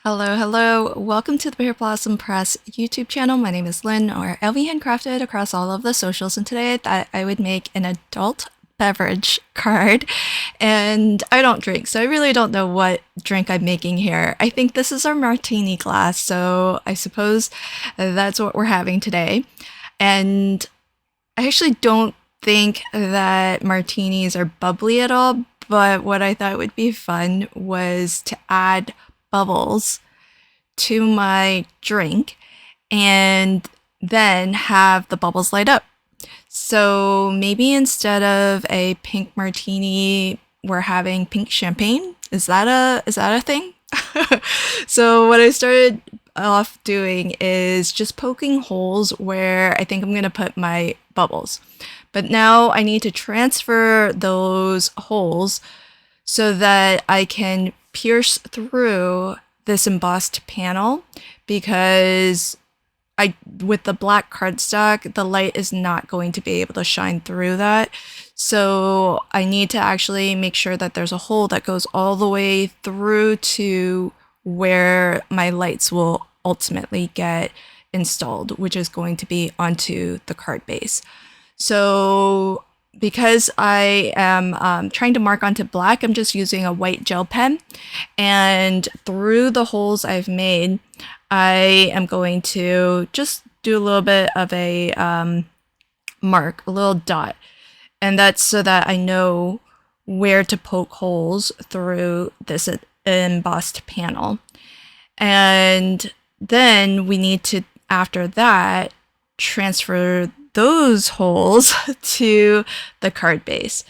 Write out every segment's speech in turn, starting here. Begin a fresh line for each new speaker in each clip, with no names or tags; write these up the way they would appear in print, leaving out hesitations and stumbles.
Hello, hello. Welcome to the Pear Blossom Press YouTube channel. My name is Lynn, or LV Handcrafted across all of the socials, and today I thought I would make an adult beverage card. And I don't drink, so I really don't know what drink I'm making here. I think this is our martini glass, so I suppose that's what we're having today. And I actually don't think that martinis are bubbly at all, but what I thought would be fun was to add bubbles to my drink and then have the bubbles light up. So maybe instead of a pink martini, we're having pink champagne. Is that a thing? So what I started off doing is just poking holes where I think I'm going to put my bubbles. But now I need to transfer those holes so that I can pierce through this embossed panel, because with the black cardstock, the light is not going to be able to shine through that. So I need to actually make sure that there's a hole that goes all the way through to where my lights will ultimately get installed, which is going to be onto the card base. So because I am trying to mark onto black, I'm just using a white gel pen, and through the holes I've made, I am going to just do a little bit of a mark, a little dot, and that's so that I know where to poke holes through this embossed panel. And then we need to, after that, transfer those holes to the card base.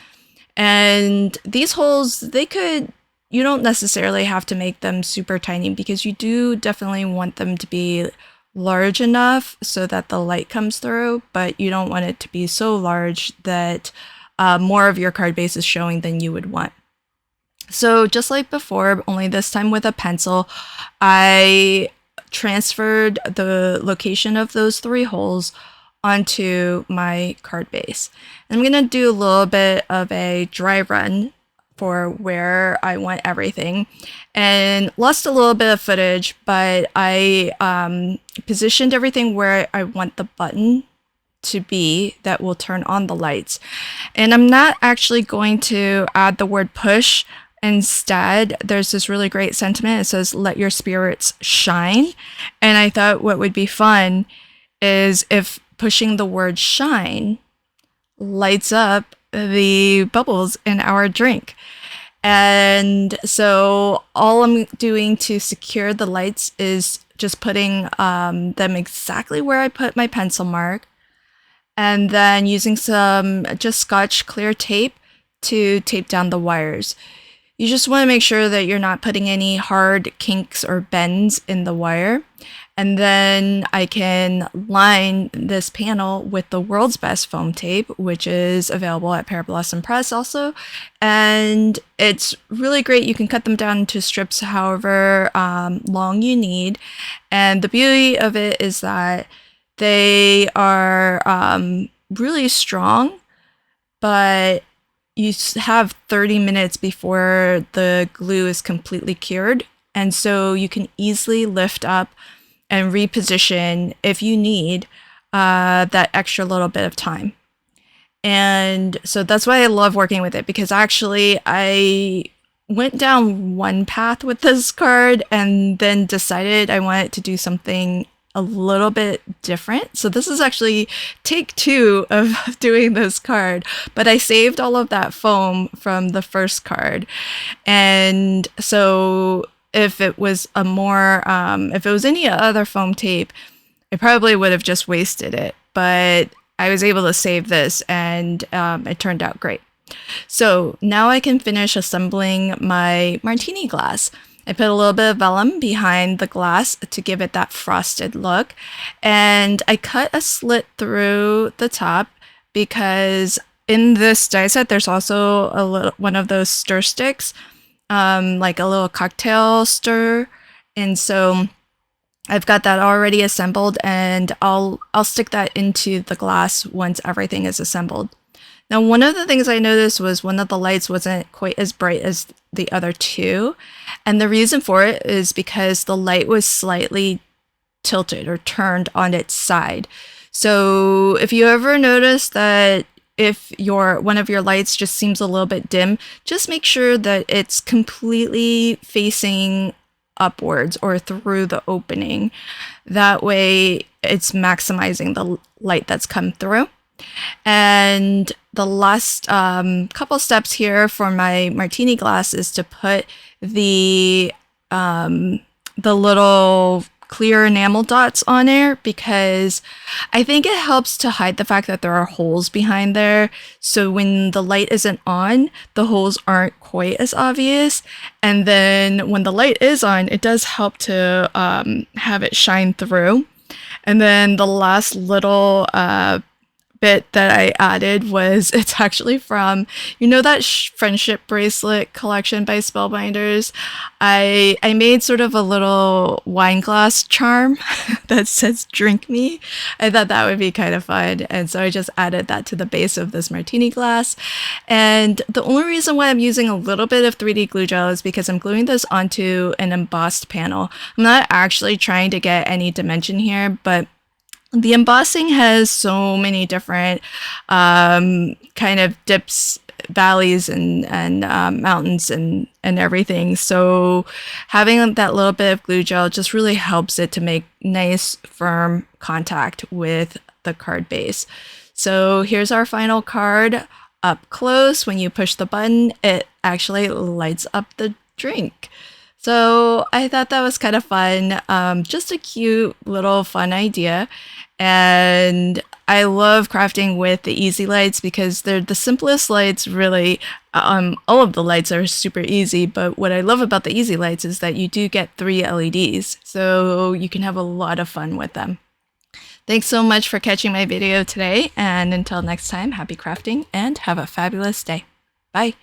And these holes, you don't necessarily have to make them super tiny, because you do definitely want them to be large enough so that the light comes through, but you don't want it to be so large that more of your card base is showing than you would want. So just like before, only this time with a pencil, I transferred the location of those three holes onto my card base. And I'm going to do a little bit of a dry run for where I want everything, and lost a little bit of footage, but I positioned everything where I want the button to be that will turn on the lights. And I'm not actually going to add the word push. Instead, there's this really great sentiment. It says, "Let your spirits shine." And I thought what would be fun is if pushing the word shine lights up the bubbles in our drink. And so all I'm doing to secure the lights is just putting them exactly where I put my pencil mark, and then using some just Scotch clear tape to tape down the wires. You just want to make sure that you're not putting any hard kinks or bends in the wire. And then I can line this panel with the world's best foam tape, which is available at Pear Blossom Press also. And it's really great. You can cut them down into strips however long you need. And the beauty of it is that they are really strong, but you have 30 minutes before the glue is completely cured. And so you can easily lift up and reposition if you need that extra little bit of time. And so that's why I love working with it, because actually I went down one path with this card and then decided I wanted to do something a little bit different. So this is actually take 2 of doing this card, but I saved all of that foam from the first card. And so if it was if it was any other foam tape, I probably would have just wasted it, but I was able to save this, and it turned out great. So now I can finish assembling my martini glass. I put a little bit of vellum behind the glass to give it that frosted look, and I cut a slit through the top because in this die set there's also one of those stir sticks, like a little cocktail stir, and so I've got that already assembled, and I'll stick that into the glass once everything is assembled. Now, one of the things I noticed was one of the lights wasn't quite as bright as the other two. And the reason for it is because the light was slightly tilted or turned on its side. So if you ever notice that if one of your lights just seems a little bit dim, just make sure that it's completely facing upwards or through the opening. That way it's maximizing the light that's come through. And the last couple steps here for my martini glass is to put the little clear enamel dots on there, because I think it helps to hide the fact that there are holes behind there. So when the light isn't on, the holes aren't quite as obvious. And then when the light is on, it does help to have it shine through. And then the last little bit that I added was, it's actually from, you know, that friendship bracelet collection by Spellbinders. I made sort of a little wine glass charm that says "drink me." I thought that would be kind of fun, and so I just added that to the base of this martini glass. And the only reason why I'm using a little bit of 3D glue gel is because I'm gluing this onto an embossed panel. I'm not actually trying to get any dimension here, but the embossing has so many different kind of dips, valleys, and mountains and everything. So having that little bit of glue gel just really helps it to make nice, firm contact with the card base. So here's our final card up close. When you push the button, it actually lights up the drink. So I thought that was kind of fun. Just a cute little fun idea. And I love crafting with the easy lights because they're the simplest lights, really. All of the lights are super easy, but what I love about the easy lights is that you do get 3 LEDs, so you can have a lot of fun with them. Thanks so much for catching my video today, and until next time, happy crafting and have a fabulous day. Bye!